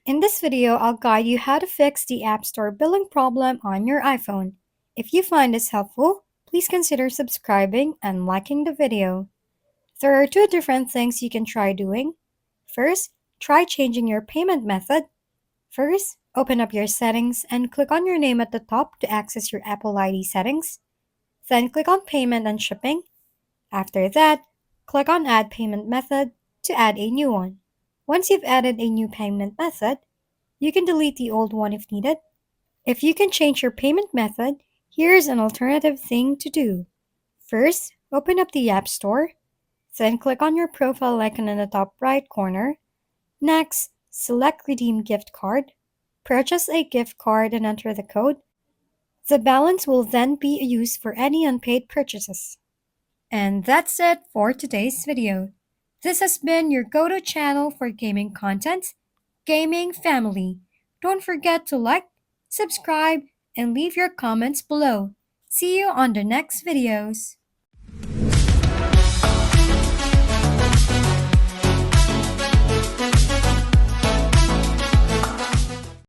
In this video, I'll guide you how to fix the App Store billing problem on your iPhone. If you find this helpful, please consider subscribing and liking the video. There are two different things you can try doing. First, try changing your payment method. First, open up your settings and click on your name at the top to access your Apple ID settings. Then click on Payment and Shipping. After that, click on Add Payment Method to add a new one. Once you've added a new payment method, you can delete the old one if needed. If you can change your payment method, here's an alternative thing to do. First, open up the App Store, then click on your profile icon in the top right corner. Next, select Redeem Gift Card. Purchase a gift card and enter the code. The balance will then be used for any unpaid purchases. And that's it for today's video. This has been your go-to channel for gaming content, Gaming Family. Don't forget to like, subscribe, and leave your comments below. See you on the next videos.